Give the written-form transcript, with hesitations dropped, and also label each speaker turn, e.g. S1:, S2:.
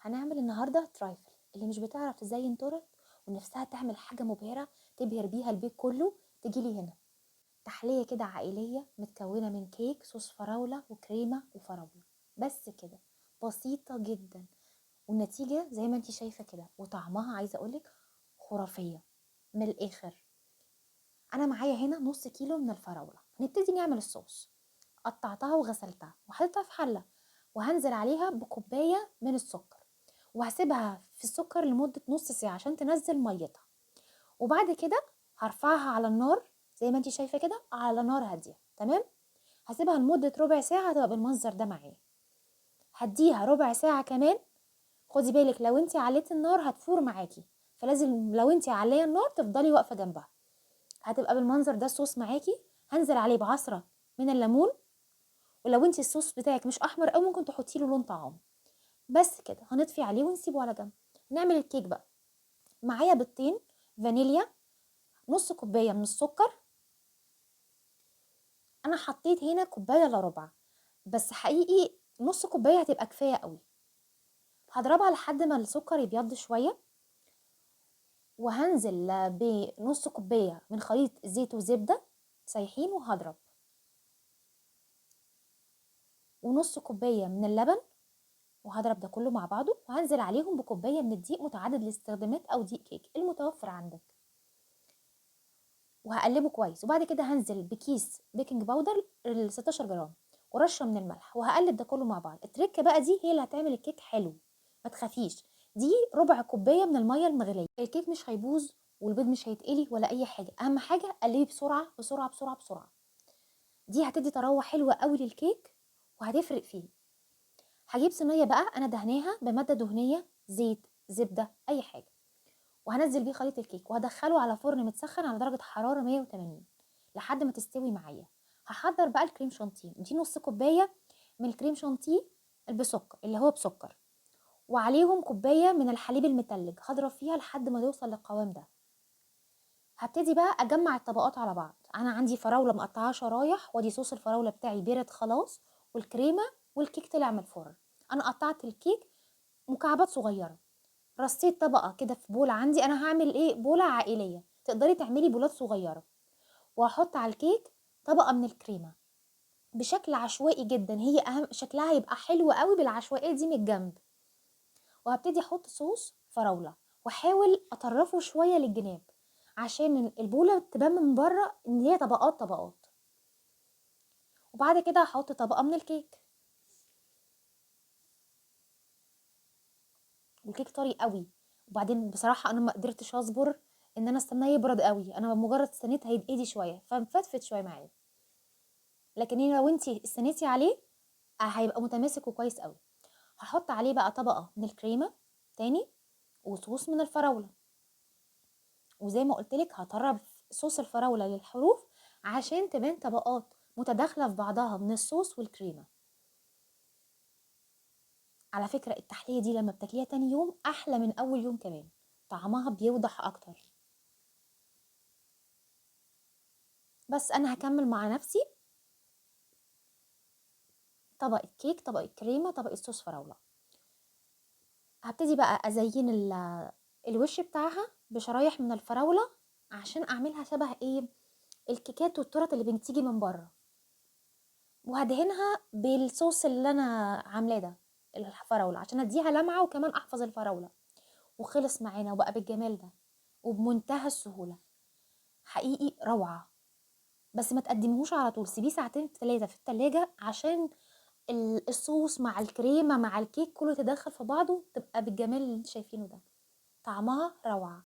S1: هنعمل النهارده ترايفل. اللي مش بتعرف تزين تورت ونفسها تعمل حاجه مبهره تبهر بيها البيت كله تجيلي هنا. تحليه كده عائليه متكونه من كيك صوص فراوله وكريمه وفراوله، بس كده. بسيطه جدا، والنتيجه زي ما انت شايفه كده، وطعمها عايزه اقولك خرافيه من الاخر. انا معايا هنا نص كيلو من الفراوله. هنبتدي نعمل الصوص. قطعتها وغسلتها وحطيتها في حله، وهنزل عليها بكوبايه من السكر، وهسيبها في السكر لمده نص ساعه عشان تنزل ميتها. وبعد كده هرفعها على النار زي ما انت شايفه كده على نار هاديه. تمام. هسيبها لمده ربع ساعه هتبقى بالمنظر ده معايا. هديها ربع ساعه كمان. خدي بالك لو انت عليتي النار هتفور معاكي، فلازم لو انت عليا النار تفضلي واقفه جنبها. هتبقى بالمنظر ده الصوص معاكي. هنزل عليه بعصرة من الليمون، ولو انت الصوص بتاعك مش احمر او ممكن تحطي له لون طعام. بس كده هنطفي عليه ونسيبه على جنب. نعمل الكيك بقى. معايا بيضتين فانيليا، نص كوبايه من السكر. انا حطيت هنا كوبايه الا ربع، بس حقيقي نص كوبايه هتبقى كفايه قوي. هضربها لحد ما السكر يبيض شويه، وهنزل بنص كوبايه من خليط زيت وزبده سايحين، وهضرب ونص كوبايه من اللبن، وهضرب ده كله مع بعضه، وهنزل عليهم بكوبايه من الدقيق متعدد الاستخدامات او دقيق كيك المتوفر عندك، وهقلبه كويس. وبعد كده هنزل بكيس بيكنج باودر ال 16 جرام ورشه من الملح، وهقلب ده كله مع بعض. التركه بقى دي هي اللي هتعمل الكيك حلو، ما تخافيش. دي ربع كوبايه من الميه المغليه. الكيك مش هيبوظ والبيض مش هيتقلي ولا اي حاجه. اهم حاجه قلبي بسرعه بسرعه بسرعه بسرعه. دي هتدي طراوه حلوه قوي للكيك وهتفرق فيه. هجيب صينيه بقى انا دهناها بماده دهنيه، زيت زبده اي حاجه، وهنزل بيه خليط الكيك، وهدخله على فرن متسخن على درجه حراره 180 لحد ما تستوي معايا. هحضر بقى الكريم شانتيه. دي نص كوبايه من الكريم شانتيه بسكر، اللي هو بسكر، وعليهم كوبايه من الحليب المتلج. هضرب فيها لحد ما توصل للقوام ده. هبتدي بقى اجمع الطبقات على بعض. انا عندي فراوله مقطعاها شرايح، وادي صوص الفراوله بتاعي بارد خلاص، والكريمه والكيك طلع من الفرن. انا قطعت الكيك مكعبات صغيره، رصيت طبقه كده في بوله. عندي انا هعمل ايه؟ بوله عائليه، تقدري تعملي بولات صغيره. وهحط على الكيك طبقه من الكريمه بشكل عشوائي جدا. هي اهم، شكلها هيبقى حلو قوي بالعشوائيه دي من الجنب. وهبتدي احط صوص فراوله، واحاول اطرفه شويه للجناب عشان البوله تبان من بره ان هي طبقات طبقات. وبعد كده هحط طبقه من الكيك. والكيك طري قوي. وبعدين بصراحه انا ما قدرتش اصبر ان انا استناه يبرد قوي. انا مجرد استنيت هيتقدي شويه فمفتفت شويه معايا، لكن هنا لو انتي استنيتي عليه هيبقى متماسك وكويس قوي. هحط عليه بقى طبقه من الكريمه تاني، وصوص من الفراوله. وزي ما قلت لك هطرب صوص الفراوله للحروف عشان تبان طبقات متداخله في بعضها من الصوص والكريمه. على فكره التحليه دي لما بتاكليها تاني يوم احلى من اول يوم كمان، طعمها بيوضح اكتر. بس انا هكمل مع نفسي. طبقه كيك، طبقه كريمه، طبقه صوص فراوله. هبتدي بقى ازين الوش بتاعها بشرايح من الفراوله عشان اعملها شبه ايه، الكيكات والتورت اللي بتيجي من بره. وهدهنها بالصوص اللي انا عاملاه ده، الفراوله، عشان اديها لمعه وكمان احفظ الفراوله. وخلص معانا وبقى بالجمال ده وبمنتهى السهوله. حقيقي روعه. بس ما تقدميهوش على طول، سيبيه ساعتين 3 في التلاجة عشان الصوص مع الكريمه مع الكيك كله يتدخل في بعضه، تبقى بالجمال اللي انت شايفينه ده. طعمها روعه.